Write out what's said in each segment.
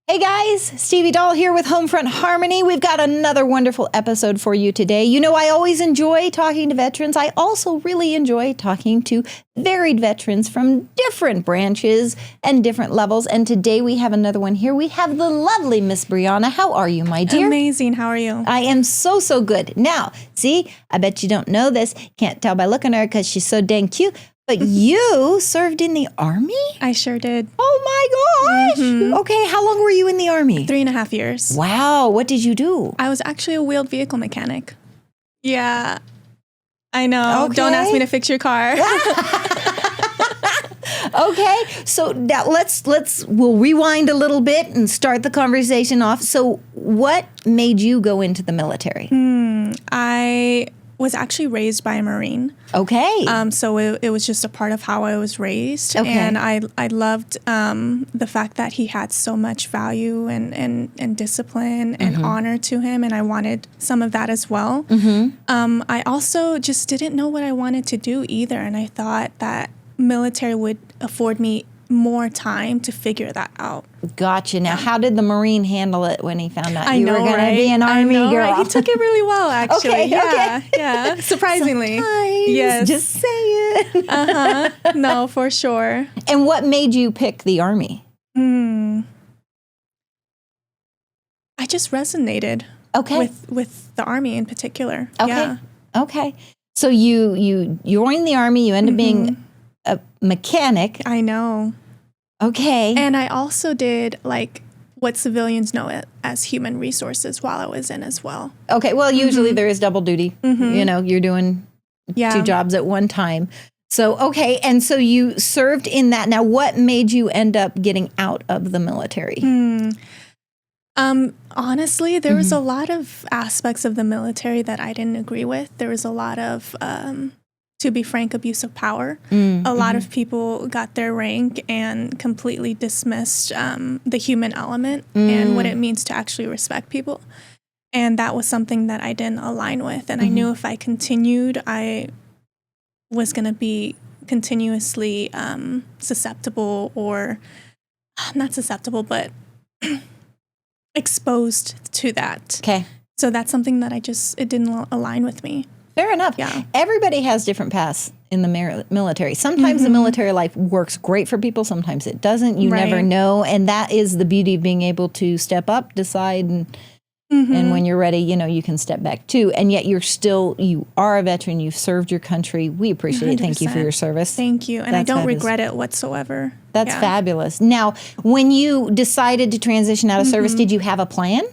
Hey guys, Stevie Dahl here with Homefront Harmony. We've got another wonderful episode for you today. You know, I always enjoy talking to veterans. I also really enjoy talking to varied veterans from different branches and different levels. And today we have another one here. We have the lovely Miss Brianna. How are you, my dear? Amazing. How are you? I am so good. Now, see, I bet you don't know this. Can't tell by looking at her because she's so dang cute. But you served in the Army? I sure did. Oh my gosh. Mm-hmm. Okay, how long were you in the Army? 3.5 years. Wow, what did you do? I was actually a wheeled vehicle mechanic. Yeah, I know. Okay. Don't ask me to fix your car. Okay, so now we'll rewind a little bit and start the conversation off. So what made you go into the military? I was actually raised by a Marine. Okay. So it was just a part of how I was raised. Okay. And I loved the fact that he had so much value and discipline and honor to him. And I wanted some of that as well. I also just didn't know what I wanted to do either. And I thought that military would afford me more time to figure that out. Gotcha. Now, how did the Marine handle it when he found out you were going to be an Army girl? Right? He took it really well, actually. Okay, yeah. Surprisingly. Sometimes, yes. Just saying. No, for sure. And what made you pick the Army? I just resonated with the Army in particular. Okay. Yeah. Okay. So you joined the Army, you ended up being a mechanic. I know. Okay. And I also did like what civilians know as human resources while I was in as well. Okay. Well, usually there is double duty. You know, you're doing two jobs at one time. So, okay. And so you served in that. Now, what made you end up getting out of the military? Honestly, there was a lot of aspects of the military that I didn't agree with. There was a lot of, to be frank, abuse of power. A lot of people got their rank and completely dismissed the human element and what it means to actually respect people. And that was something that I didn't align with. And I knew if I continued, I was going to be continuously susceptible or not susceptible, but exposed to that. Okay. So that's something that it didn't align with me. Fair enough. Yeah. Everybody has different paths in the military. Sometimes the military life works great for people. Sometimes it doesn't. You never know. And that is the beauty of being able to step up, decide, and when you're ready, you know, you can step back too. And yet you are a veteran. You've served your country. We appreciate it. 100%. Thank you for your service. Thank you. And I don't regret it whatsoever. That's fabulous. Now, when you decided to transition out of service, did you have a plan?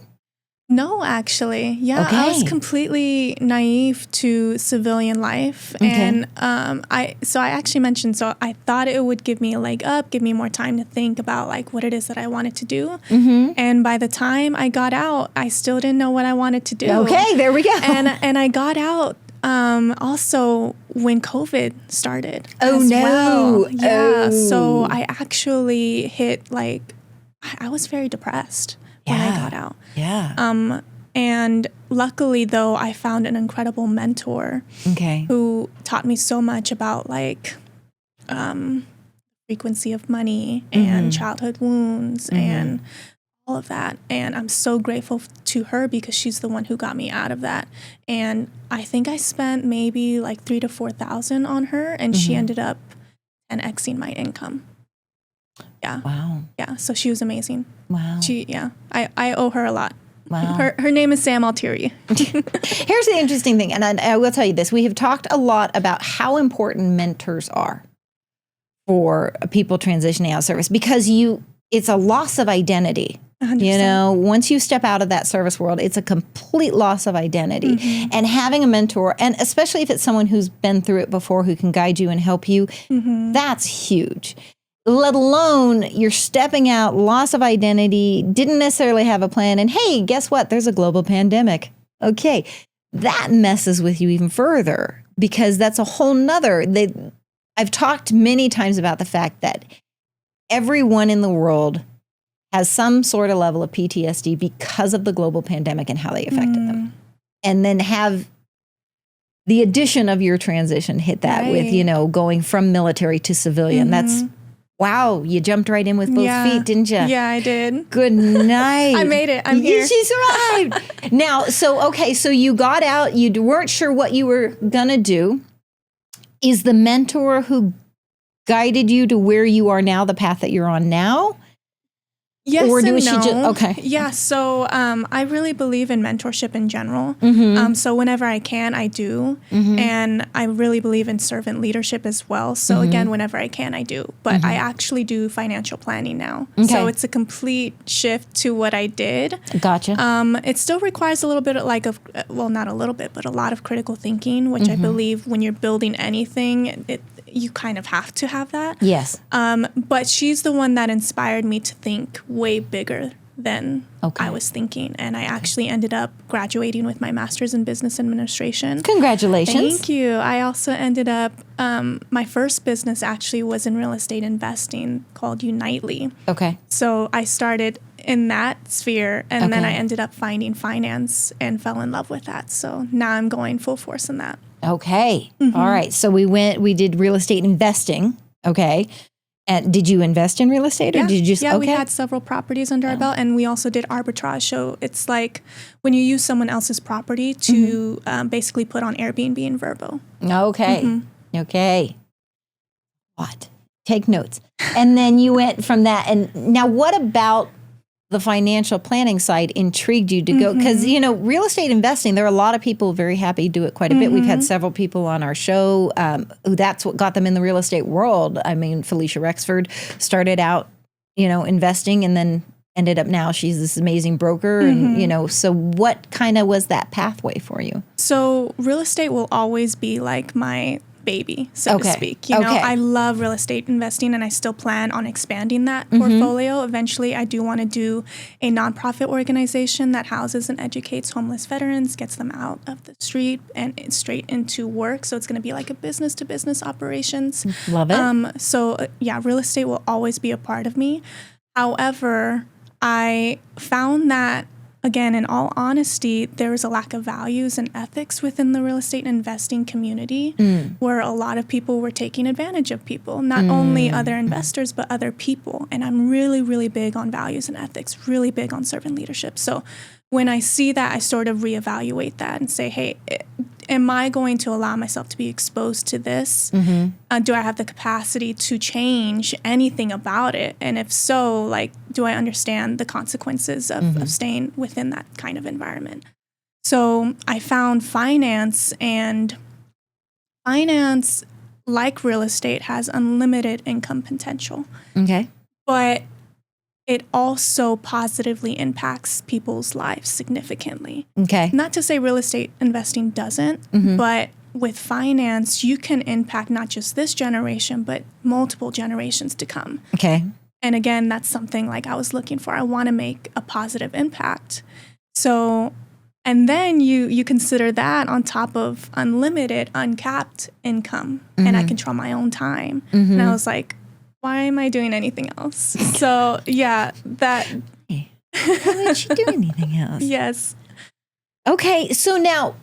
No, actually. Yeah, Okay. I was completely naive to civilian life. Okay. And I actually mentioned, so I thought it would give me a leg up, give me more time to think about like what it is that I wanted to do. And by the time I got out, I still didn't know what I wanted to do. Okay, there we go. And I got out also when COVID started. Oh, as no. Well. Yeah. Oh. So I actually hit I was very depressed when I got out. Yeah. And luckily, though, I found an incredible mentor who taught me so much about like frequency of money and childhood wounds and all of that. And I'm so grateful to her because she's the one who got me out of that. And I think I spent maybe like $3,000 to $4,000 on her, and she ended up 10xing my income. Yeah. Wow. Yeah. So she was amazing. Wow. I owe her a lot. Wow. Her name is Sam Altieri. Here's the interesting thing, and I will tell you this. We have talked a lot about how important mentors are for people transitioning out of service because it's a loss of identity. 100%. You know, once you step out of that service world, it's a complete loss of identity. And having a mentor, and especially if it's someone who's been through it before, who can guide you and help you, that's huge. Let alone you're stepping out, loss of identity, didn't necessarily have a plan. And hey, guess what? There's a global pandemic. Okay. That messes with you even further because that's a whole nother. I've talked many times about the fact that everyone in the world has some sort of level of PTSD because of the global pandemic and how they affected them. And then have the addition of your transition hit that with, you know, going from military to civilian. That's Wow, you jumped right in with both feet, didn't you? Yeah, I did. Good night. I made it. I'm here. She survived. Now, so you got out. You weren't sure what you were going to do. Is the mentor who guided you to where you are now the path that you're on now? Yes or and do no. she just, okay. Yeah, so I really believe in mentorship in general. So whenever I can, I do. And I really believe in servant leadership as well. So again, whenever I can, I do. But I actually do financial planning now. Okay. So it's a complete shift to what I did. Gotcha. It still requires a little bit not a little bit, but a lot of critical thinking, which I believe when you're building anything, you kind of have to have that. Yes. But she's the one that inspired me to think way bigger than Okay. I was thinking. And I actually ended up graduating with my master's in business administration. Congratulations. Thank you. I also ended up, my first business actually was in real estate investing called Unitely. Okay. So I started in that sphere and then Okay. I ended up finding finance and fell in love with that. So now I'm going full force in that. Okay. All right. So we did real estate investing. Okay. And did you invest in real estate or did you just, we had several properties under our belt and we also did arbitrage. So it's like when you use someone else's property to basically put on Airbnb and Vrbo. Okay. Okay. What? Take notes. And then you went from that. And now what about the financial planning side intrigued you to go? Because, real estate investing, there are a lot of people very happy to do it quite a bit. We've had several people on our show who that's what got them in the real estate world. I mean, Felicia Rexford started out, investing and then ended up now she's this amazing broker. And, so what kind of was that pathway for you? So real estate will always be like my baby, so to speak. I love real estate investing and I still plan on expanding that portfolio. Eventually, I do want to do a nonprofit organization that houses and educates homeless veterans, gets them out of the street and straight into work. So it's going to be like a business to business operations. Love it. Real estate will always be a part of me. However, I found that again, in all honesty, there is a lack of values and ethics within the real estate investing community where a lot of people were taking advantage of people, not only other investors, but other people. And I'm really, really big on values and ethics, really big on servant leadership. So when I see that, I sort of reevaluate that and say, hey, am I going to allow myself to be exposed to this? Do I have the capacity to change anything about it? And if so, do I understand the consequences of staying within that kind of environment? So I found finance, like real estate, has unlimited income potential. Okay. But it also positively impacts people's lives significantly. Okay. Not to say real estate investing doesn't, but with finance, you can impact not just this generation, but multiple generations to come. Okay. And again, that's something I was looking for. I want to make a positive impact. So, and then you consider that on top of unlimited, uncapped income, and I control my own time. And I was like, why am I doing anything else? So, yeah, that. Why would you do anything else? Yes. Okay, so now,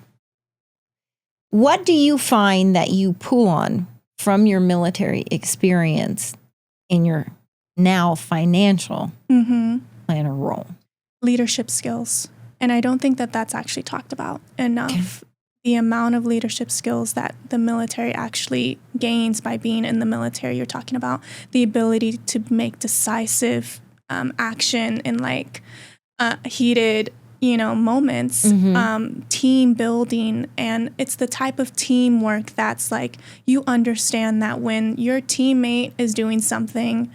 what do you find that you pull on from your military experience in your now financial planner role? Leadership skills. And I don't think that that's actually talked about enough. Okay. The amount of leadership skills that the military actually gains by being in the military. You're talking about the ability to make decisive action in heated, moments, team building. And it's the type of teamwork that's you understand that when your teammate is doing something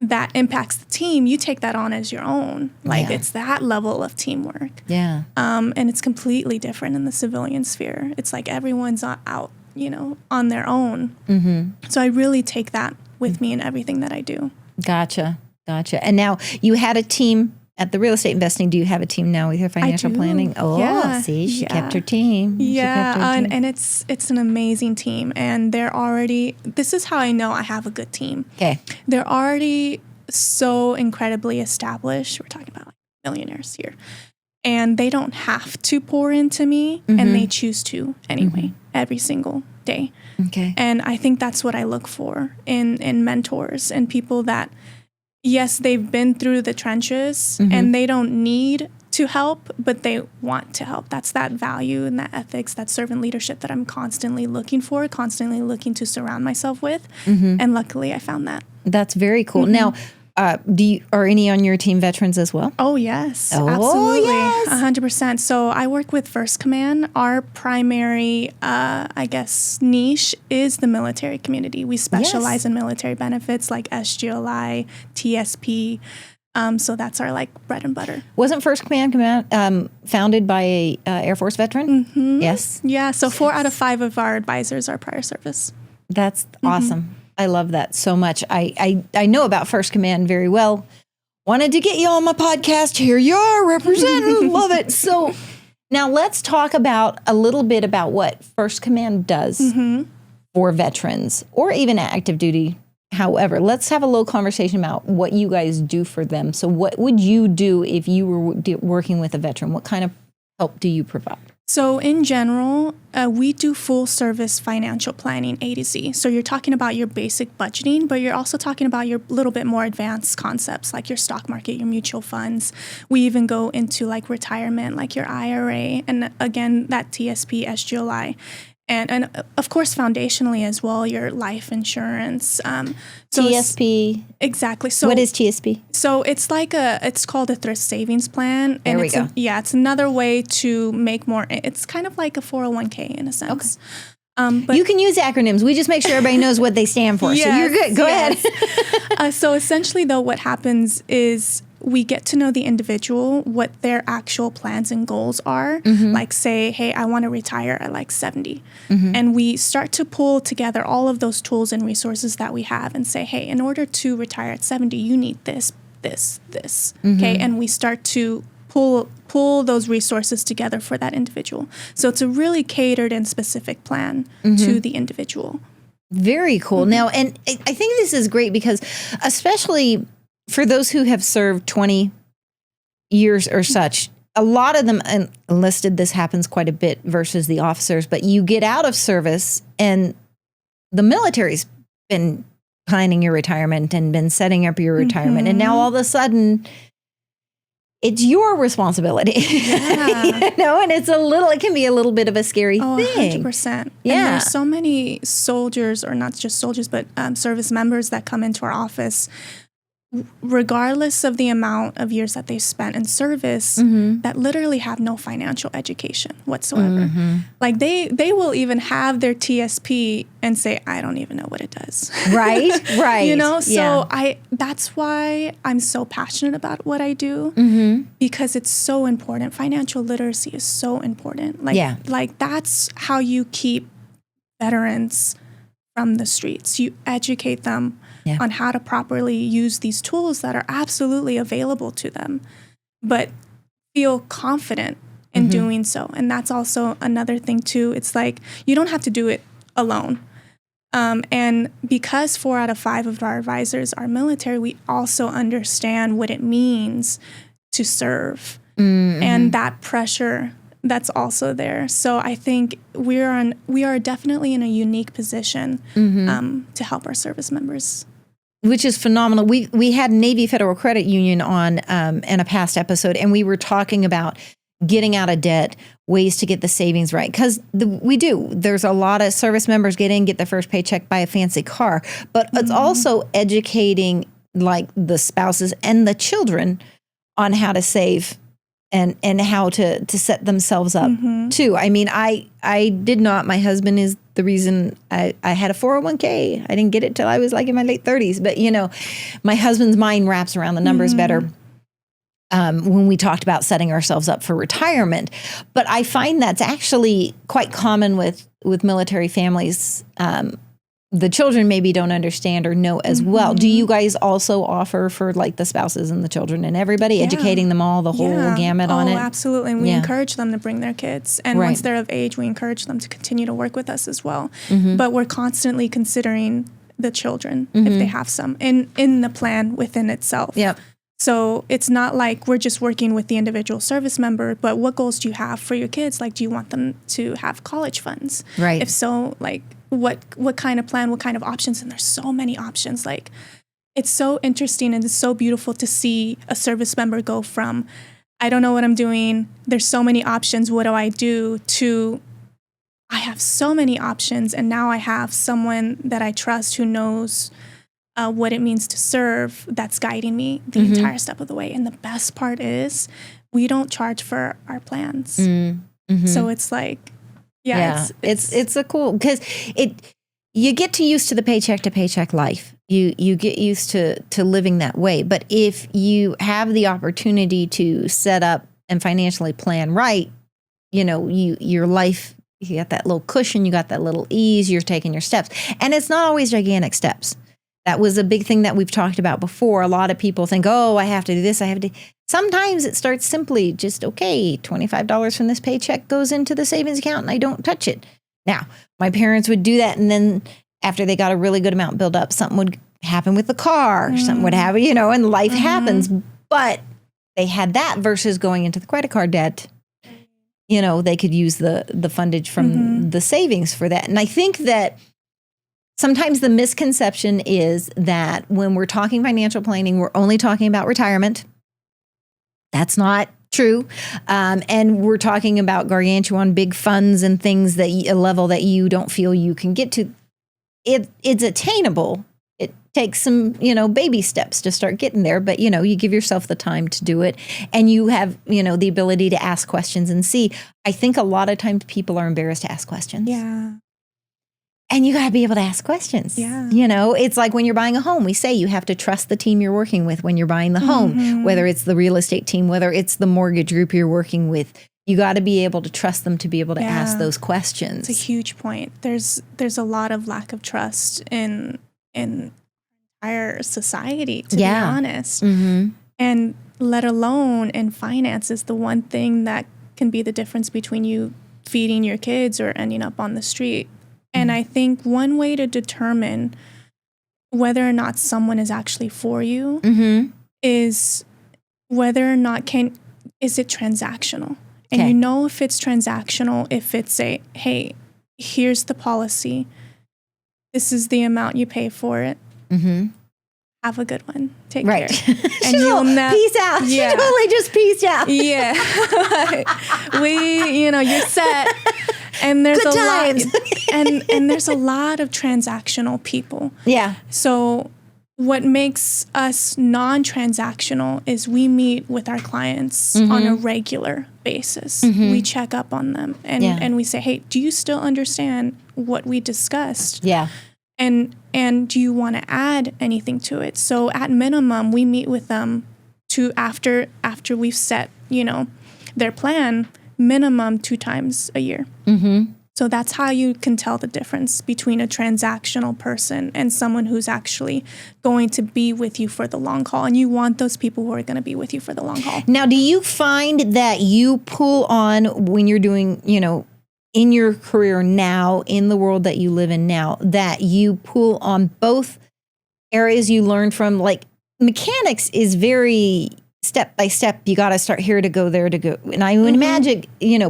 that impacts the team, you take that on as your own. It's that level of teamwork. Yeah. And it's completely different in the civilian sphere. It's everyone's out, on their own. So I really take that with me in everything that I do. Gotcha. And now you had a team at the real estate investing. Do you have a team now with your financial planning? Oh, yeah. See, she kept her team. Yeah, and it's an amazing team. And they're already, this is how I know I have a good team. Okay. They're already so incredibly established. We're talking about millionaires here. And they don't have to pour into me, and they choose to anyway, every single day. Okay. And I think that's what I look for in mentors and people that, yes, they've been through the trenches and they don't need to help, but they want to help. That's that value and that ethics, that servant leadership that I'm constantly looking for, constantly looking to surround myself with. And luckily I found that. That's very cool. Now, are any on your team veterans as well? Oh, yes. Oh, Absolutely. yes. 100%. So I work with First Command. Our primary, niche is the military community. We specialize in military benefits like SGLI, TSP. So that's our bread and butter. Wasn't First Command founded by a Air Force veteran? Yes. Yeah. So 4 out of 5 of our advisors are prior service. That's awesome. I love that so much. I know about First Command very well. Wanted to get you on my podcast. Here you are representing. Love it. So now let's talk a little bit about what First Command does for veterans or even active duty. However, let's have a little conversation about what you guys do for them. So what would you do if you were working with a veteran? What kind of help do you provide? So in general, we do full service financial planning, A to Z. So you're talking about your basic budgeting, but you're also talking about your little bit more advanced concepts like your stock market, your mutual funds. We even go into retirement, like your IRA, and again, that TSP, SGLI. And of course, foundationally as well, your life insurance. TSP. Exactly. So what is TSP? So it's called a thrift savings plan. There we go. It's another way to make more. It's kind of like a 401k in a sense. Okay. But you can use acronyms. We just make sure everybody knows what they stand for. So you're good. Go ahead. So essentially, though, what happens is we get to know the individual, what their actual plans and goals are. Like say, hey, I want to retire at 70. And we start to pull together all of those tools and resources that we have and say, hey, in order to retire at 70, you need this. Okay. And we start to pull those resources together for that individual. So it's a really catered and specific plan to the individual. Very cool. Now, and I think this is great because especially for those who have served 20 years or such, a lot of them enlisted, this happens quite a bit versus the officers, but you get out of service and the military's been planning your retirement and been setting up your retirement. And now all of a sudden it's your responsibility, and it can be a little bit of a scary thing. 100%. Yeah. And there's so many soldiers, or not just soldiers, but service members that come into our office, regardless of the amount of years that they've spent in service, that literally have no financial education whatsoever. Like they will even have their TSP and say, I don't even know what it does. Right. So that's why I'm so passionate about what I do, because it's so important. Financial literacy is so important. Like that's how you keep veterans from the streets. You educate them on how to properly use these tools that are absolutely available to them, but feel confident in doing so. And that's also another thing too. It's like, you don't have to do it alone. And because 4 out of 5 of our advisors are military, we also understand what it means to serve and that pressure that's also there. So I think we are definitely in a unique position to help our service members. Which is phenomenal. We had Navy Federal Credit Union on in a past episode, and we were talking about getting out of debt, ways to get the savings right. Because there's a lot of service members get their first paycheck, buy a fancy car. But it's also educating the spouses and the children on how to save and how to set themselves up too. I mean, I did not. My husband is the reason I had a 401k. I didn't get it till I was in my late 30s. But my husband's mind wraps around the numbers better when we talked about setting ourselves up for retirement. But I find that's actually quite common with military families. The children maybe don't understand or know as well. Do you guys also offer for the spouses and the children and everybody, educating them all, the whole gamut on it? Oh, absolutely. And we encourage them to bring their kids. And once they're of age, we encourage them to continue to work with us as well. But we're constantly considering the children, if they have some, in the plan within itself. Yep. So it's not like we're just working with the individual service member, but what goals do you have for your kids? Do you want them to have college funds? Right. If so, what kind of plan, what kind of options, and there's so many options. Like, it's so interesting and it's so beautiful to see a service member go from, I don't know what I'm doing, there's so many options, what do I do, to I have so many options, and now I have someone that I trust who knows what it means to serve, that's guiding me the entire step of the way. And the best part is we don't charge for our plans. So it's like, it's a cool, because you get to used to the paycheck to paycheck life. You get used to living that way. But if you have the opportunity to set up and financially plan right, your life, you got that little cushion, you got that little ease, you're taking your steps. And it's not always gigantic steps. That was a big thing that we've talked about before. A lot of people think, oh, I have to do this, I have to. Sometimes it starts simply just, okay, $25 from this paycheck goes into the savings account and I don't touch it. Now, my parents would do that, and then after they got a really good amount built up, something would happen with the car, something would happen, and life happens. But they had that versus going into the credit card debt. They could use the fundage from the savings for that. And I think that sometimes the misconception is that when we're talking financial planning, we're only talking about retirement. That's not true. And we're talking about gargantuan big funds and things that a level that you don't feel you can get to. It's attainable. It takes some, baby steps to start getting there. But, you give yourself the time to do it. And you have, the ability to ask questions and see. I think a lot of times people are embarrassed to ask questions. Yeah. And you got to be able to ask questions. Yeah. It's like when you're buying a home, we say you have to trust the team you're working with when you're buying the home, whether it's the real estate team, whether it's the mortgage group you're working with. You got to be able to trust them to be able to ask those questions. It's a huge point. There's a lot of lack of trust in our society, to be honest. And let alone in finance is the one thing that can be the difference between you feeding your kids or ending up on the street. And I think one way to determine whether or not someone is actually for you is whether or not is it transactional? And if it's transactional, if it's hey, here's the policy, this is the amount you pay for it. Have a good one. Take care. And you'll never peace out. Yeah. She totally just peaced out. Yeah. You're set. And there's good a times. lot and there's a lot of transactional people. Yeah. So what makes us non-transactional is we meet with our clients on a regular basis. We check up on them and we say, hey, do you still understand what we discussed? Yeah. And do you want to add anything to it? So at minimum, we meet with them to after we've set, their plan, minimum 2 times a year. So that's how you can tell the difference between a transactional person and someone who's actually going to be with you for the long haul. And you want those people who are going to be with you for the long haul. Now, do you find that you pull on when you're doing, in your career now, in the world that you live in now, that you pull on both areas you learned from? Like, mechanics is very step by step. You got to start here to go there to go. And I would imagine,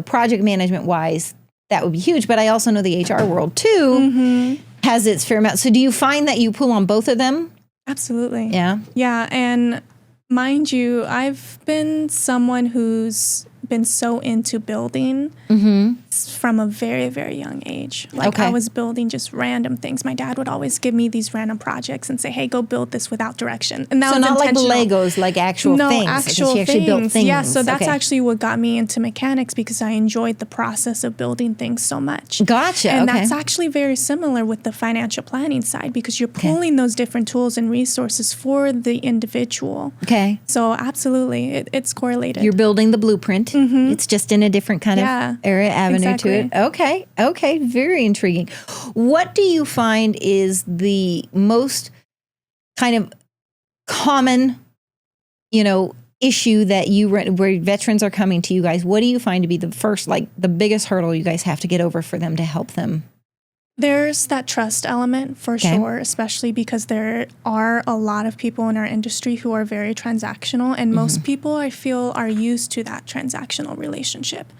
project management wise, that would be huge. But I also know the HR world too has its fair amount. So do you find that you pull on both of them? Absolutely. Yeah. Yeah. And mind you, I've been someone who's been so into building from a very, very young age. Like I was building just random things. My dad would always give me these random projects and say, hey, go build this without direction. And that was not intentional. Like Legos, like actual things. No, actual she actually built things. Yeah, so that's actually what got me into mechanics because I enjoyed the process of building things so much. Gotcha. And that's actually very similar with the financial planning side because you're pulling those different tools and resources for the individual. Okay. So absolutely, it's correlated. You're building the blueprint. It's just in a different kind of area, avenue to it. Okay. Very intriguing. What do you find is the most kind of common, issue that where veterans are coming to you guys? What do you find to be the first, like the biggest hurdle you guys have to get over for them to help them? There's that trust element for sure, especially because there are a lot of people in our industry who are very transactional, and most people I feel are used to that transactional relationship.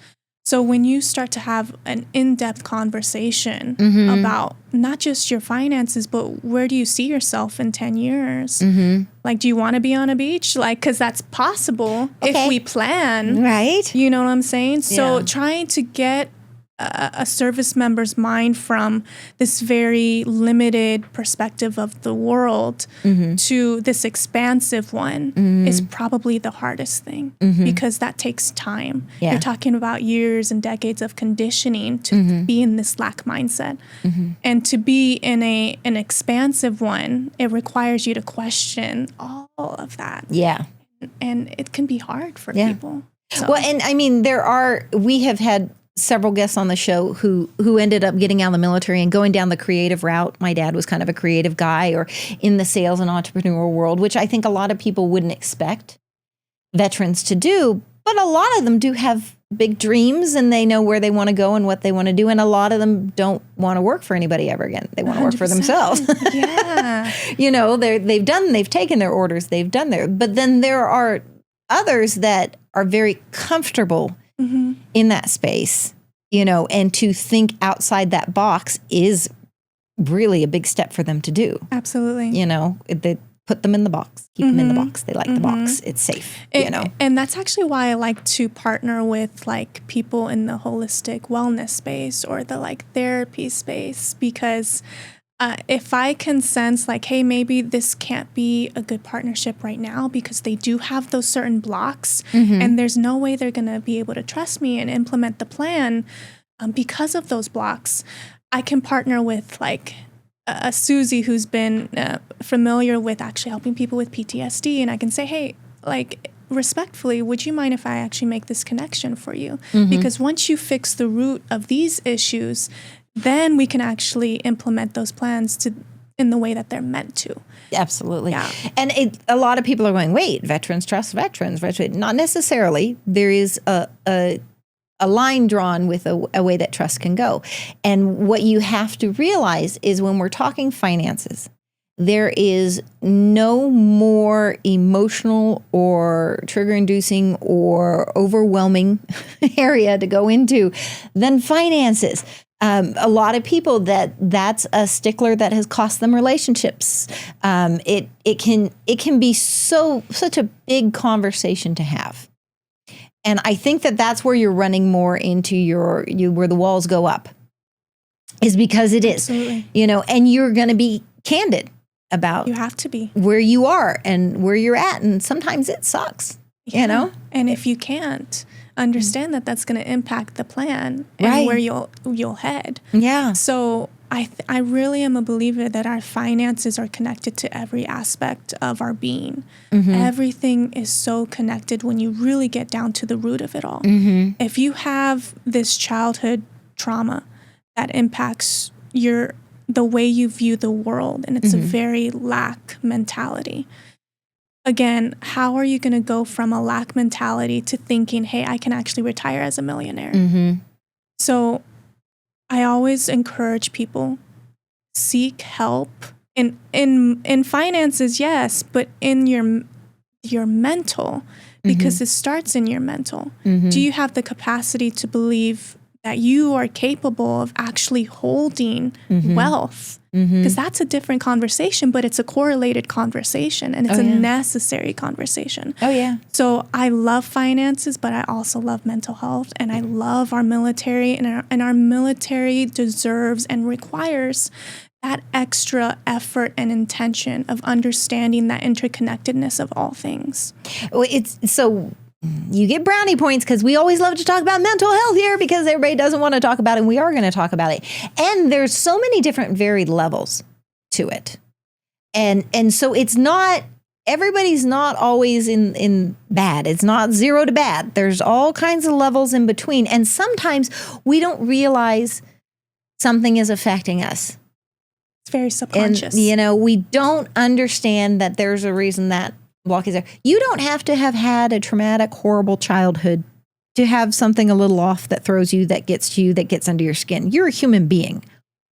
So when you start to have an in-depth conversation about not just your finances, but where do you see yourself in 10 years? Like, do you want to be on a beach? Like, because that's possible if we plan. Right. You know what I'm saying? So trying to get a service member's mind from this very limited perspective of the world to this expansive one is probably the hardest thing because that takes time. You're talking about years and decades of conditioning to be in this lack mindset. And to be in an expansive one, it requires you to question all of that. Yeah. And it can be hard for people. So. Well, and I mean, we have had several guests on the show who ended up getting out of the military and going down the creative route. My dad was kind of a creative guy, or in the sales and entrepreneurial world, which I think a lot of people wouldn't expect veterans to do. But a lot of them do have big dreams and they know where they want to go and what they want to do. And a lot of them don't want to work for anybody ever again. They want to work for themselves. Yeah. They've taken their orders, they've done their, but then there are others that are very comfortable in that space, and to think outside that box is really a big step for them to do. Absolutely. They put them in the box, keep them in the box. They like the box. It's safe, And that's actually why I like to partner with people in the holistic wellness space or the therapy space, because if I can sense hey, maybe this can't be a good partnership right now because they do have those certain blocks and there's no way they're going to be able to trust me and implement the plan because of those blocks, I can partner with a Susie who's been familiar with actually helping people with PTSD. And I can say, hey, respectfully, would you mind if I actually make this connection for you? Because once you fix the root of these issues, then we can actually implement those plans in the way that they're meant to. Absolutely. Yeah. And a lot of people are going, wait, veterans trust veterans. Not necessarily. There is a line drawn with a way that trust can go. And what you have to realize is when we're talking finances, there is no more emotional or trigger-inducing or overwhelming area to go into than finances. A lot of people that's a stickler that has cost them relationships. It can be such a big conversation to have, and I think that's where you're running more into where the walls go up, is because it is. Absolutely. And you're going to be candid about you have to be where you are and where you're at, and sometimes it sucks. And if you can't understand that's going to impact the plan and where you'll head. Yeah. So I really am a believer that our finances are connected to every aspect of our being. Everything is so connected when you really get down to the root of it all. If you have this childhood trauma that impacts the way you view the world, and it's a very lack mentality. Again, how are you going to go from a lack mentality to thinking, hey, I can actually retire as a millionaire? So I always encourage people, seek help in finances, yes, but in your mental, because it starts in your mental. Do you have the capacity to believe that you are capable of actually holding wealth? Because that's a different conversation, but it's a correlated conversation, and it's a necessary conversation. Oh, yeah. So I love finances, but I also love mental health, and I love our military, and our military deserves and requires that extra effort and intention of understanding that interconnectedness of all things. Well, you get brownie points because we always love to talk about mental health here because everybody doesn't want to talk about it, and we are going to talk about it. And there's so many different varied levels to it. And so everybody's not always in bad. It's not 0 to bad. There's all kinds of levels in between. And sometimes we don't realize something is affecting us. It's very subconscious. And, we don't understand that there's a reason that block is there. You don't have to have had a traumatic, horrible childhood to have something a little off that throws you, that gets to you, that gets under your skin. You're a human being.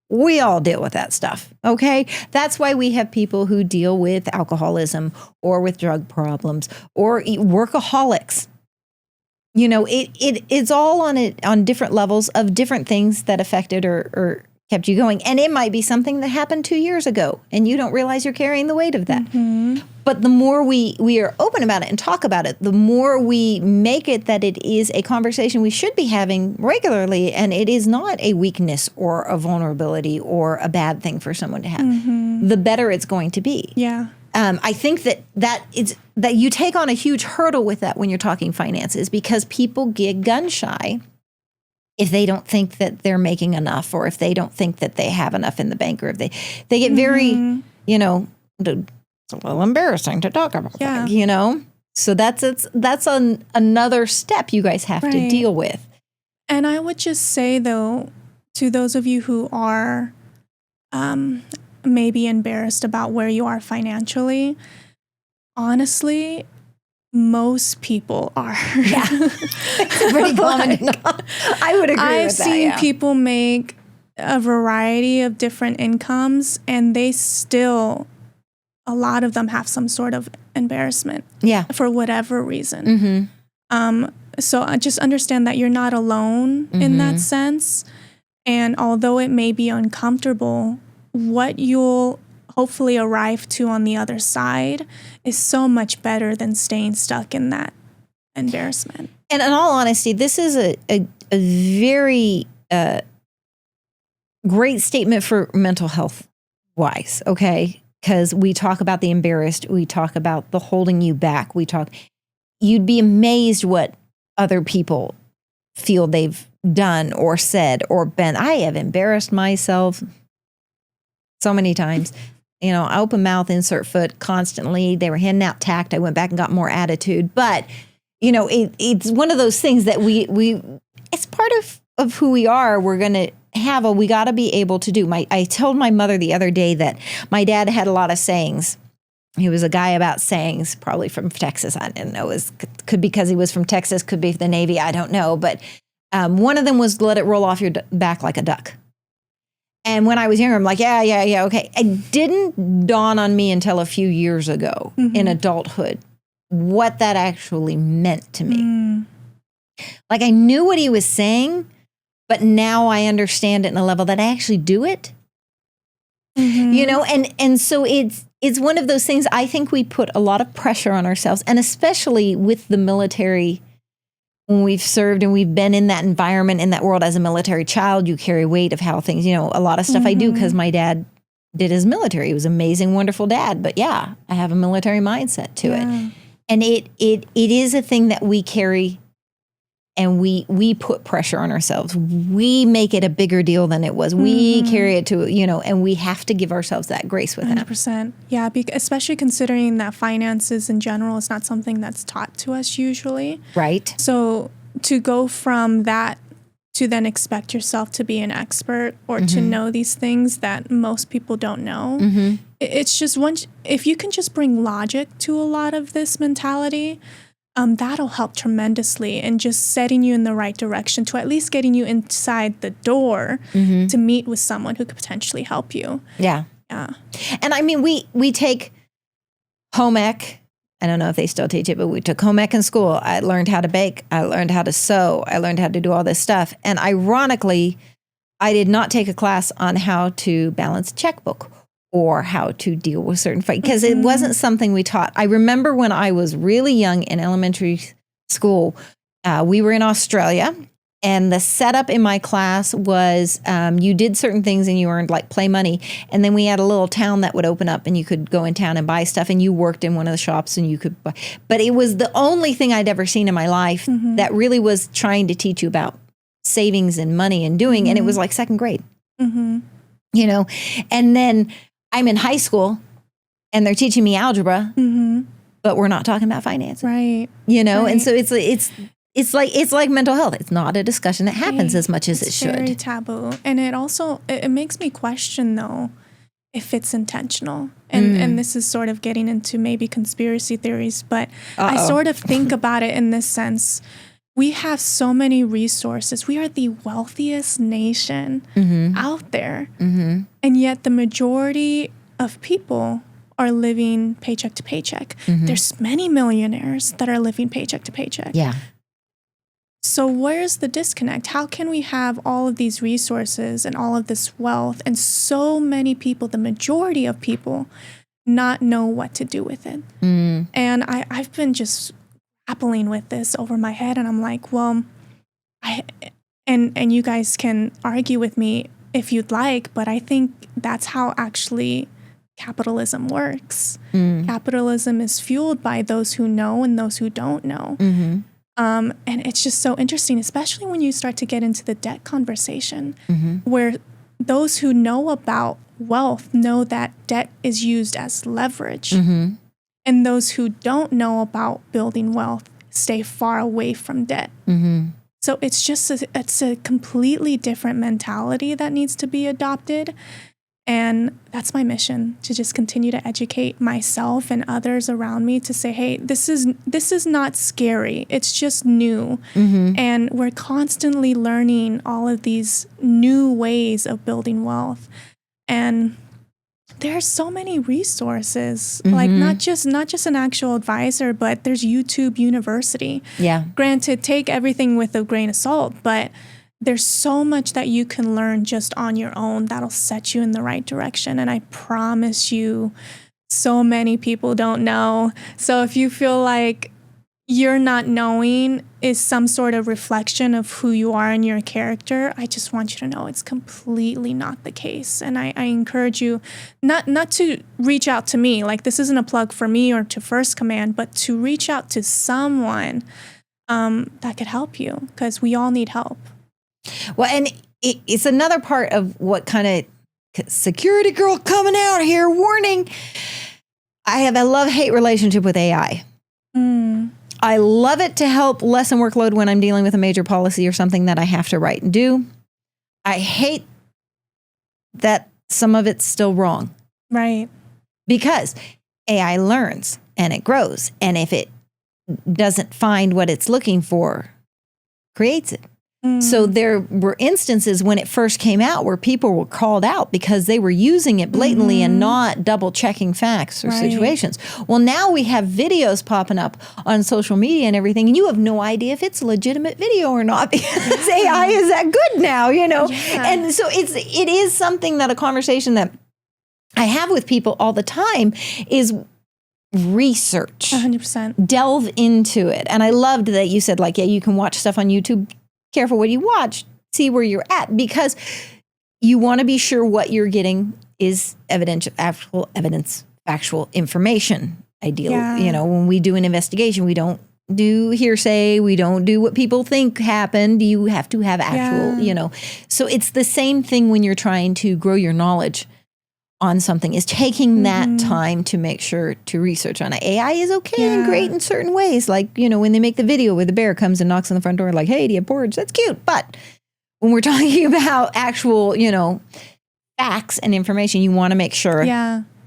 We all deal with that stuff, okay? That's why we have people who deal with alcoholism or with drug problems or workaholics. it's all on different levels of different things that affected or kept you going. And it might be something that happened 2 years ago and you don't realize you're carrying the weight of that. But the more we are open about it and talk about it, the more we make it that it is a conversation we should be having regularly, and it is not a weakness or a vulnerability or a bad thing for someone to have, the better it's going to be. Yeah. I think that you take on a huge hurdle with that when you're talking finances, because people get gun shy if they don't think that they're making enough, or if they don't think that they have enough in the bank, or if they get very, it's a little embarrassing to talk about, So that's another step you guys have to deal with. And I would just say, though, to those of you who are maybe embarrassed about where you are financially, honestly, most people are. Yeah. It's pretty common. I would agree with that. I've seen people make a variety of different incomes, and they still, a lot of them have some sort of embarrassment. Yeah. For whatever reason. So I just understand that you're not alone in that sense. And although it may be uncomfortable, what you'll hopefully arrive to on the other side is so much better than staying stuck in that embarrassment. And in all honesty, this is a very great statement for mental health wise, okay? Because we talk about the embarrassed, we talk about the holding you back, you'd be amazed what other people feel they've done or said or been. I have embarrassed myself so many times. Open mouth, insert foot constantly. They were handing out tact. I went back and got more attitude. But, it's one of those things that we it's part of who we are. We're going to have we got to be able to do. I told my mother the other day that my dad had a lot of sayings. He was a guy about sayings, probably from Texas. I didn't know. Could be because he was from Texas, could be the Navy. I don't know. But one of them was, let it roll off your back like a duck. And when I was younger, I'm like, yeah, okay. It didn't dawn on me until a few years ago in adulthood what that actually meant to me. Like, I knew what he was saying, but now I understand it in a level that I actually do it. And so it's one of those things. I think we put a lot of pressure on ourselves, and especially with the military. When we've served and we've been in that environment, in that world as a military child, you carry weight of how things, a lot of stuff I do because my dad did his military. He was an amazing, wonderful dad. But yeah, I have a military mindset to it. And it is a thing that we carry, and we put pressure on ourselves. We make it a bigger deal than it was. We carry it to, and we have to give ourselves that grace with that. 100%. Yeah, especially considering that finances in general is not something that's taught to us usually. Right. So to go from that to then expect yourself to be an expert or to know these things that most people don't know, it's just if you can just bring logic to a lot of this mentality, that'll help tremendously in just setting you in the right direction to at least getting you inside the door to meet with someone who could potentially help you. Yeah. Yeah. And I mean, we take home ec. I don't know if they still teach it, but we took home ec in school. I learned how to bake. I learned how to sew. I learned how to do all this stuff. And ironically, I did not take a class on how to balance a checkbook or how to deal with certain fights, because it wasn't something we taught. I remember when I was really young in elementary school, we were in Australia, and the setup in my class was you did certain things and you earned like play money. And then we had a little town that would open up and you could go in town and buy stuff, and you worked in one of the shops and you could buy. But it was the only thing I'd ever seen in my life that really was trying to teach you about savings and money and doing. And it was like second grade, and then I'm in high school and they're teaching me algebra, but we're not talking about finance. Right. And so it's like mental health. It's not a discussion that happens as much as it should. It's very taboo. And it makes me question, though, if it's intentional. And this is sort of getting into maybe conspiracy theories, but I sort of think about it in this sense. We have so many resources. We are the wealthiest nation out there. And yet the majority of people are living paycheck to paycheck. There's many millionaires that are living paycheck to paycheck. Yeah. So where's the disconnect? How can we have all of these resources and all of this wealth and so many people, the majority of people, not know what to do with it? And I've been just grappling with this over my head, and I'm like, well, and you guys can argue with me if you'd like, but I think that's how actually capitalism works. Capitalism is fueled by those who know and those who don't know. And it's just so interesting, especially when you start to get into the debt conversation, where those who know about wealth know that debt is used as leverage. And those who don't know about building wealth stay far away from debt. So it's just it's a completely different mentality that needs to be adopted. And that's my mission, to just continue to educate myself and others around me to say, hey, this is not scary. It's just new. And we're constantly learning all of these new ways of building wealth. And there's so many resources, like not just an actual advisor, but there's YouTube University. Yeah. Granted, take everything with a grain of salt, but there's so much that you can learn just on your own that'll set you in the right direction. And I promise you, so many people don't know. So if you feel like you're not knowing is some sort of reflection of who you are and your character, I just want you to know it's completely not the case. And I encourage you not to reach out to me, like this isn't a plug for me or to First Command, but to reach out to someone that could help you, because we all need help. Well, and it's another part of what kind of security girl coming out here, warning. I have a love-hate relationship with AI. I love it to help lessen workload when I'm dealing with a major policy or something that I have to write and do. I hate that some of it's still wrong. Right. Because AI learns and it grows. And if it doesn't find what it's looking for, creates it. So there were instances when it first came out where people were called out because they were using it blatantly and not double checking facts or situations. Well, now we have videos popping up on social media and everything, and you have no idea if it's a legitimate video or not because AI is that good now, you know? Yeah. And so it is something that a conversation that I have with people all the time is research. 100%. Delve into it. And I loved that you said, like, yeah, you can watch stuff on YouTube. Careful what you watch, see where you're at, because you want to be sure what you're getting is actual evidence, factual information. Ideal, you know, when we do an investigation, we don't do hearsay, we don't do what people think happened. You have to have actual, you know. So it's the same thing when you're trying to grow your knowledge on something, is taking that time to make sure to research on it. AI is okay and great in certain ways. Like, you know, when they make the video where the bear comes and knocks on the front door like, hey, do you have porridge? That's cute. But when we're talking about actual, you know, facts and information, you want to make sure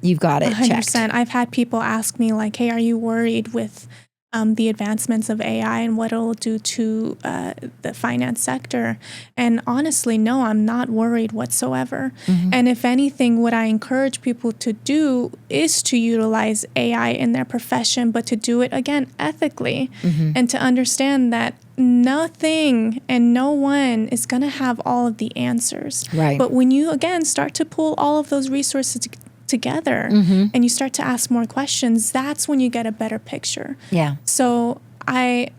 you've got it 100%. Checked. I've had people ask me like, hey, are you worried with the advancements of AI and what it'll do to the finance sector? And honestly, no, I'm not worried whatsoever. And if anything, what I encourage people to do is to utilize AI in their profession, but to do it, again, ethically, and to understand that nothing and no one is going to have all of the answers. Right. But when you, again, start to pull all of those resources together and you start to ask more questions, that's when you get a better picture. Yeah. So I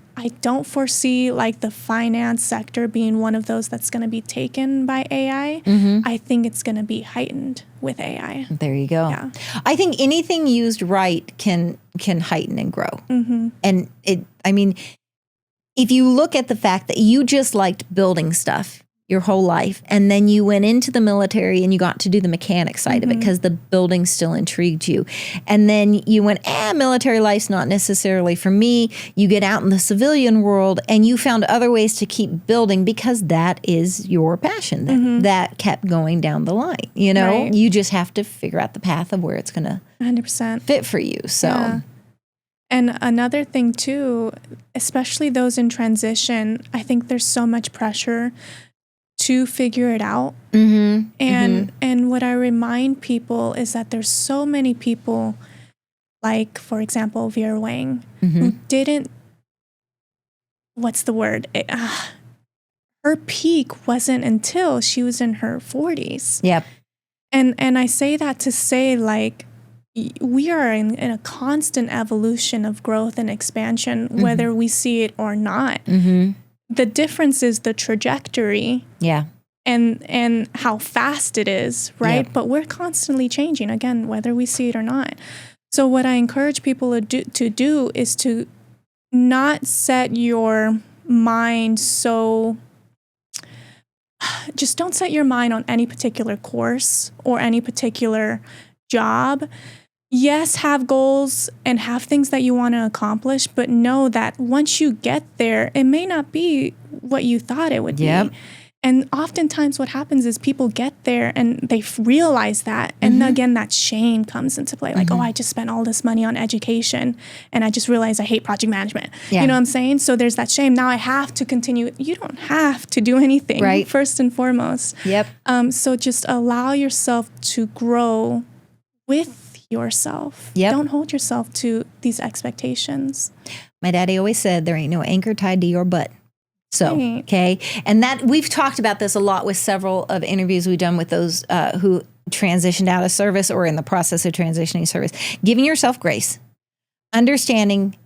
don't foresee like the finance sector being one of those that's going to be taken by AI. I think it's going to be heightened with AI. There you go. Yeah. I think anything used right can heighten and grow. And I mean, if you look at the fact that you just liked building stuff your whole life, and then you went into the military and you got to do the mechanic side of it because the building still intrigued you. And then you went, military life's not necessarily for me. You get out in the civilian world and you found other ways to keep building because that is your passion that kept going down the line. You know, you just have to figure out the path of where it's going to 100% fit for you. So. Yeah. And another thing too, especially those in transition, I think there's so much pressure to figure it out. And what I remind people is that there's so many people, like, for example, Vera Wang, who didn't what's the word? Her peak wasn't until she was in her 40s. Yep. And I say that to say, like, we are in a constant evolution of growth and expansion, whether we see it or not. The difference is the trajectory. Yeah. And how fast it is, right? Yep. But we're constantly changing, again, whether we see it or not. So what I encourage people to do is to not set your mind just don't set your mind on any particular course or any particular job. Yes, have goals and have things that you want to accomplish, but know that once you get there, it may not be what you thought it would be. And oftentimes what happens is people get there and they realize that. And again, that shame comes into play. Like, oh, I just spent all this money on education and I just realized I hate project management. You know what I'm saying? So there's that shame. Now I have to continue. You don't have to do anything, right, first and foremost. Yep. So just allow yourself to grow with yourself. Yep. Don't hold yourself to these expectations. My daddy always said there ain't no anchor tied to your butt. So, okay. And that we've talked about this a lot with several of interviews we've done with those who transitioned out of service or in the process of transitioning service. Giving yourself grace, understanding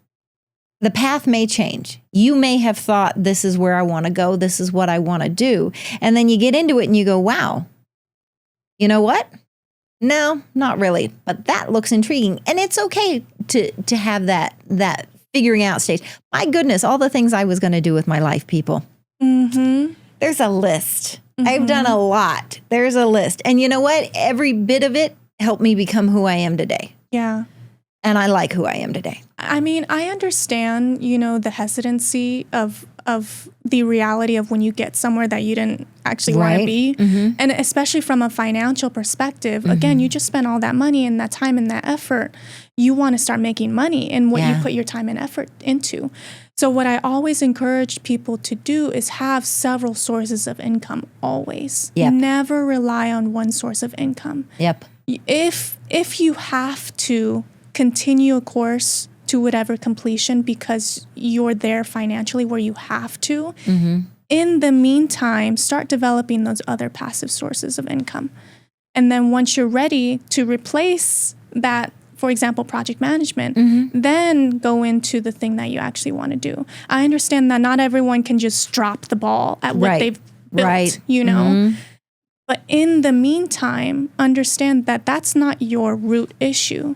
the path may change. You may have thought, this is where I want to go. This is what I want to do. And then you get into it and you go, wow, you know what? No, not really. But that looks intriguing. And it's okay to have that figuring out stage. My goodness, all the things I was going to do with my life, people. There's a list. I've done a lot. There's a list. And you know what? Every bit of it helped me become who I am today. Yeah. And I like who I am today. I mean, I understand, the hesitancy of the reality of when you get somewhere that you didn't actually want to be. And especially from a financial perspective, again, you just spent all that money and that time and that effort. You want to start making money in what you put your time and effort into. So what I always encourage people to do is have several sources of income always. Never rely on one source of income. If you have to continue a course to whatever completion because you're there financially where you have to, in the meantime, start developing those other passive sources of income. And then once you're ready to replace that, for example, project management, then go into the thing that you actually want to do. I understand that not everyone can just drop the ball at what they've built, But in the meantime, understand that that's not your root issue.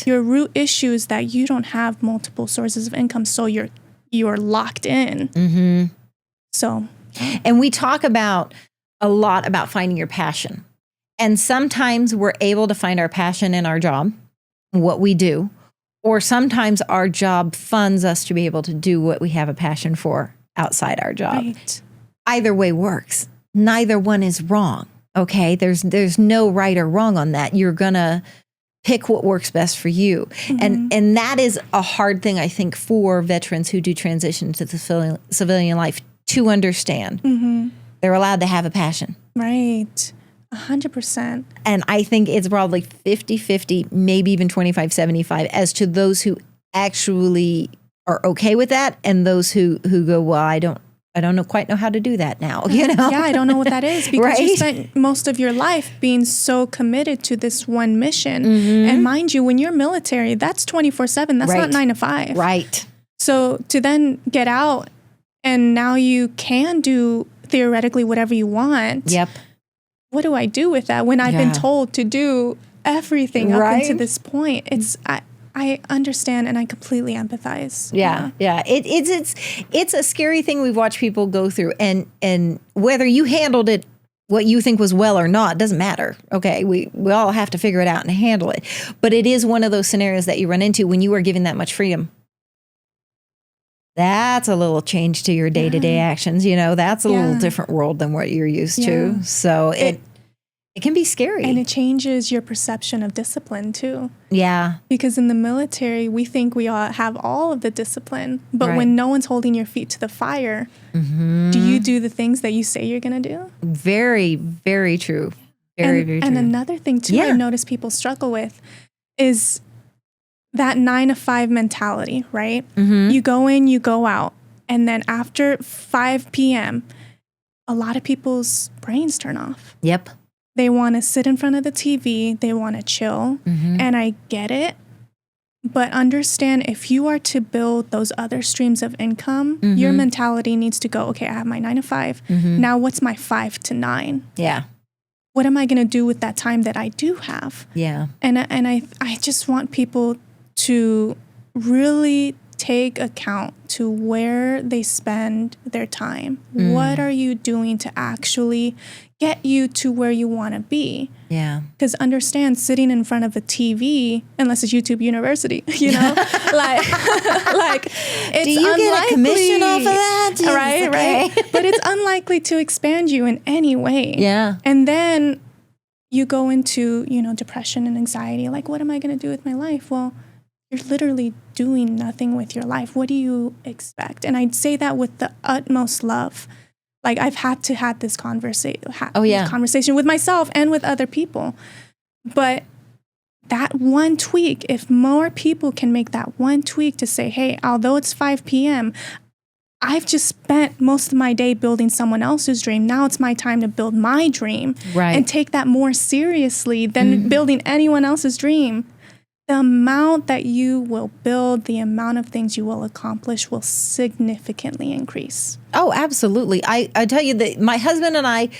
Your root issue is that you don't have multiple sources of income, so you're locked in. So, and we talk a lot about finding your passion. And sometimes we're able to find our passion in our job, what we do, or sometimes our job funds us to be able to do what we have a passion for outside our job. Either way works. Neither one is wrong. Okay, there's no right or wrong on that. You're gonna pick what works best for you, and that is a hard thing, I think, for veterans who do transition to the civilian life to understand. They're allowed to have a passion, 100%. And I think it's probably 50-50, maybe even 25-75, as to those who actually are okay with that, and those who go, well, I don't quite know how to do that now, Yeah, I don't know what that is because you spent most of your life being so committed to this one mission. And mind you, when you're military, that's 24/7. That's not 9 to 5. So to then get out and now you can do theoretically whatever you want. What do I do with that when I've been told to do everything up until this point? I understand and I completely empathize. It's a scary thing we've watched people go through, and whether you handled it what you think was well or not doesn't matter. Okay, we all have to figure it out and handle it. But it is one of those scenarios that you run into when you are given that much freedom. That's a little change to your day-to-day actions. That's a little different world than what you're used to. So it can be scary. And it changes your perception of discipline too. Because in the military, we think we all have all of the discipline. But when no one's holding your feet to the fire, do you do the things that you say you're going to do? Very, very true. Very true. And another thing too I notice people struggle with is that 9 to 5 mentality, right? You go in, you go out. And then after 5 p.m., a lot of people's brains turn off. Yep. They want to sit in front of the TV. They want to chill. And I get it. But understand, if you are to build those other streams of income, your mentality needs to go, okay, I have my 9 to 5. Now what's my 5 to 9? Yeah. What am I going to do with that time that I do have? Yeah. And I just want people to really take account to where they spend their time. What are you doing to actually get you to where you want to be? Yeah. Because understand, sitting in front of a TV, unless it's YouTube University, you know, like it's do you get a commission off of that? Jesus, right. But it's unlikely to expand you in any way. Yeah. And then you go into, depression and anxiety. Like, what am I going to do with my life? Well, you're literally doing nothing with your life. What do you expect? And I'd say that with the utmost love. Like, I've had to have this conversation with myself and with other people. But that one tweak, if more people can make that one tweak to say, hey, although it's 5 p.m., I've just spent most of my day building someone else's dream. Now it's my time to build my dream. Right. And take that more seriously than building anyone else's dream. The amount that you will build, the amount of things you will accomplish will significantly increase. Oh, absolutely. I tell you that my husband and I,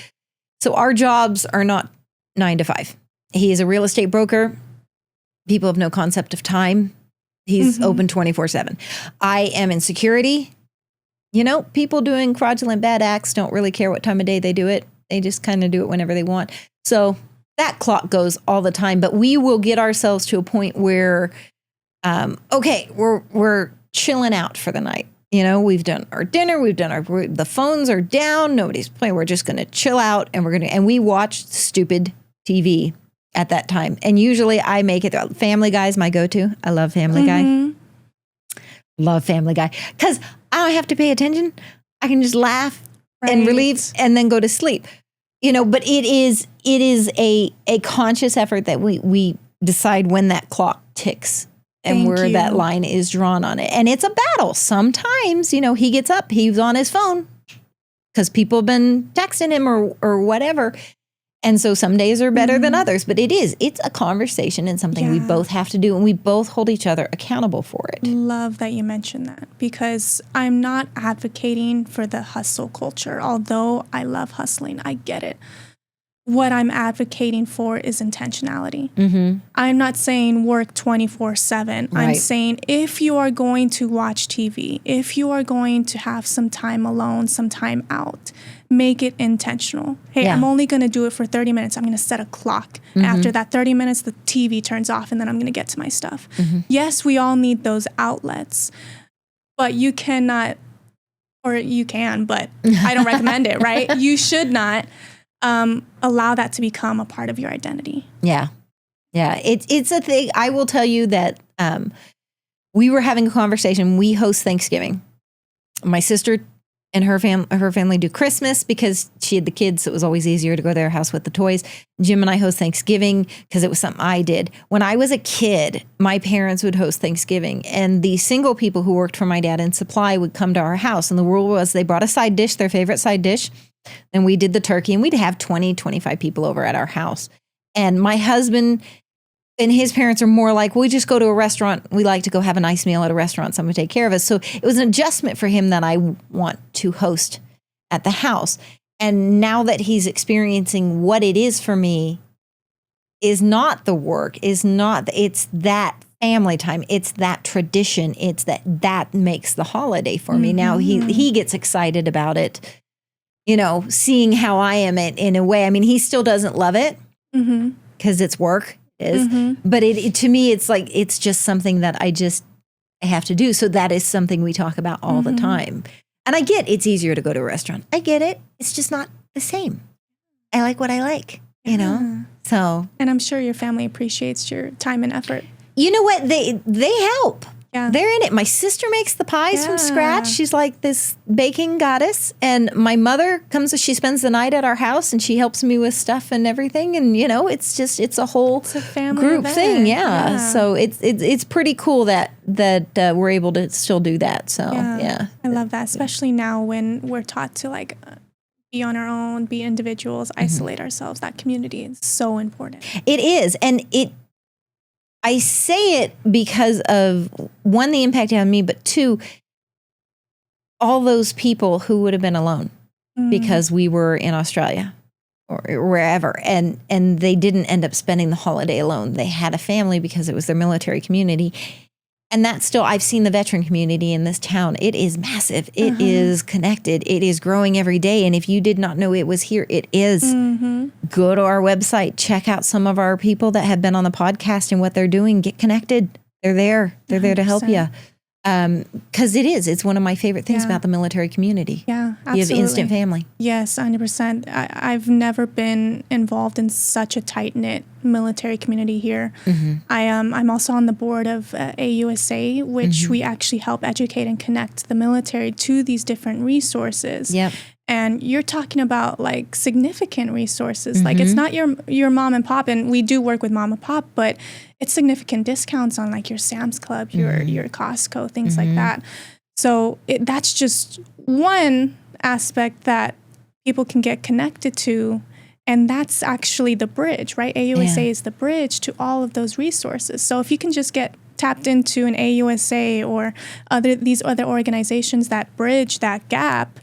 so our jobs are not 9 to 5. He is a real estate broker. People have no concept of time. He's open 24/7. I am in security. People doing fraudulent bad acts don't really care what time of day they do it. They just kind of do it whenever they want. So that clock goes all the time, but we will get ourselves to a point where, we're chilling out for the night. We've done our dinner, the phones are down, nobody's playing. We're just going to chill out and we watch stupid TV at that time. And usually I make it, Family Guy is my go-to. I love Family Guy. Love Family Guy. Because I don't have to pay attention. I can just laugh and relieve and then go to sleep. But it is a conscious effort that we decide when that clock ticks and that line is drawn on it. And it's a battle. Sometimes, he gets up, he's on his phone because people have been texting him or whatever. And so some days are better than others, but it's a conversation and something we both have to do, and we both hold each other accountable for it. Love that you mentioned that, because I'm not advocating for the hustle culture, although I love hustling. I get it. What I'm advocating for is intentionality. I'm not saying work 24/7. Right. I'm saying if you are going to watch TV, if you are going to have some time alone, some time out, make it intentional. Hey, I'm only going to do it for 30 minutes. I'm going to set a clock. After that 30 minutes, the TV turns off and then I'm going to get to my stuff. Yes, we all need those outlets, but you cannot, or you can, but I don't recommend it, right? You should not allow that to become a part of your identity. Yeah. It's a thing. I will tell you that we were having a conversation. We host Thanksgiving. My sister and her family do Christmas because she had the kids. So it was always easier to go to their house with the toys. Jim and I host Thanksgiving because it was something I did. When I was a kid, my parents would host Thanksgiving, and the single people who worked for my dad in supply would come to our house. And the rule was they brought a side dish, their favorite side dish. Then we did the turkey, and we'd have 20, 25 people over at our house. And my husband and his parents are more like, we just go to a restaurant. We like to go have a nice meal at a restaurant. Someone take care of us. So it was an adjustment for him that I want to host at the house. And now that he's experiencing what it is for me is not the work, it's that family time. It's that tradition. It's that makes the holiday for me. Now he gets excited about it, seeing how I am in a way. I mean, he still doesn't love it because it's work. But to me, it's like, it's just something that I have to do. So that is something we talk about all the time. And I get it's easier to go to a restaurant. I get it. It's just not the same. I like what I like, so. And I'm sure your family appreciates your time and effort. You know what? They help. Yeah. They're in it. My sister makes the pies from scratch. She's like this baking goddess. And my mother she spends the night at our house and she helps me with stuff and everything. And, it's a whole family group event. thing. Yeah. So it's pretty cool that we're able to still do that. So, yeah. I love that, especially now when we're taught to like be on our own, be individuals, isolate ourselves. That community is so important. It is. And I say it because of, one, the impact on me, but two, all those people who would have been alone because we were in Australia or wherever, and they didn't end up spending the holiday alone. They had a family because it was their military community. And that's still, I've seen the veteran community in this town. It is massive. It is connected. It is growing every day. And if you did not know it was here, it is. Go to our website. Check out some of our people that have been on the podcast and what they're doing. Get connected. They're there. They're there to help you. Because it's one of my favorite things about the military community. Yeah, absolutely. You have instant family. Yes, 100%. I've never been involved in such a tight-knit military community here. I'm also on the board of AUSA, which we actually help educate and connect the military to these different resources. Yep. And you're talking about like significant resources. Like it's not your mom and pop, and we do work with mom and pop, but it's significant discounts on like your Sam's Club, your Costco, things like that. So that's just one aspect that people can get connected to. And that's actually the bridge, right? AUSA is the bridge to all of those resources. So if you can just get tapped into an AUSA or these other organizations that bridge that gap,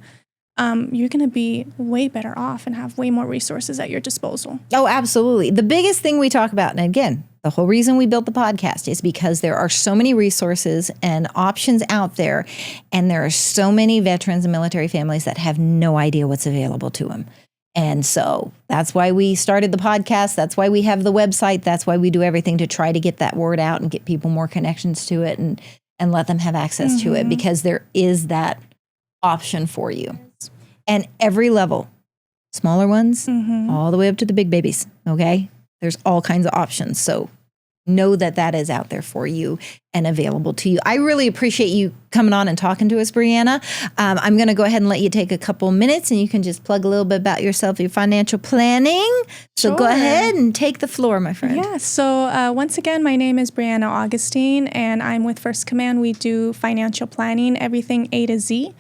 you're going to be way better off and have way more resources at your disposal. Oh, absolutely. The biggest thing we talk about, and again, the whole reason we built the podcast is because there are so many resources and options out there, and there are so many veterans and military families that have no idea what's available to them. And so that's why we started the podcast. That's why we have the website. That's why we do everything to try to get that word out and get people more connections to it and let them have access to it, because there is that option for you. And every level, smaller ones, all the way up to the big babies, okay? There's all kinds of options. So know that is out there for you and available to you. I really appreciate you coming on and talking to us, Brianna. I'm going to go ahead and let you take a couple minutes, and you can just plug a little bit about yourself, your financial planning. So go ahead and take the floor, my friend. Yeah. So once again, my name is Brianna Augustin, and I'm with First Command. We do financial planning, everything A to Z.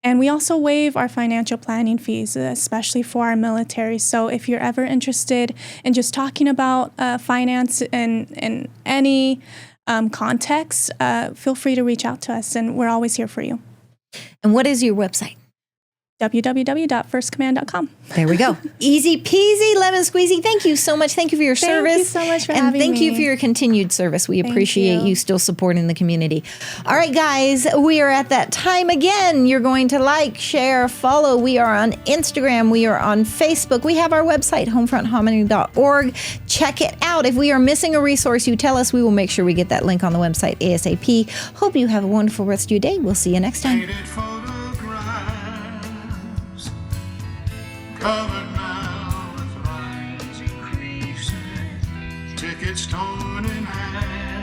And we also waive our financial planning fees, especially for our military. So if you're ever interested in just talking about finance in any context, feel free to reach out to us, and we're always here for you. And what is your website? www.firstcommand.com. There we go. Easy peasy, lemon squeezy. Thank you so much. Thank you for your service. Thank you so much for having me. And thank you for your continued service. We appreciate you still supporting the community. All right, guys, we are at that time again. You're going to like, share, follow. We are on Instagram. We are on Facebook. We have our website, homefrontharmony.org. Check it out. If we are missing a resource, you tell us. We will make sure we get that link on the website ASAP. Hope you have a wonderful rest of your day. We'll see you next time. Covered now with rising creases, tickets torn in half.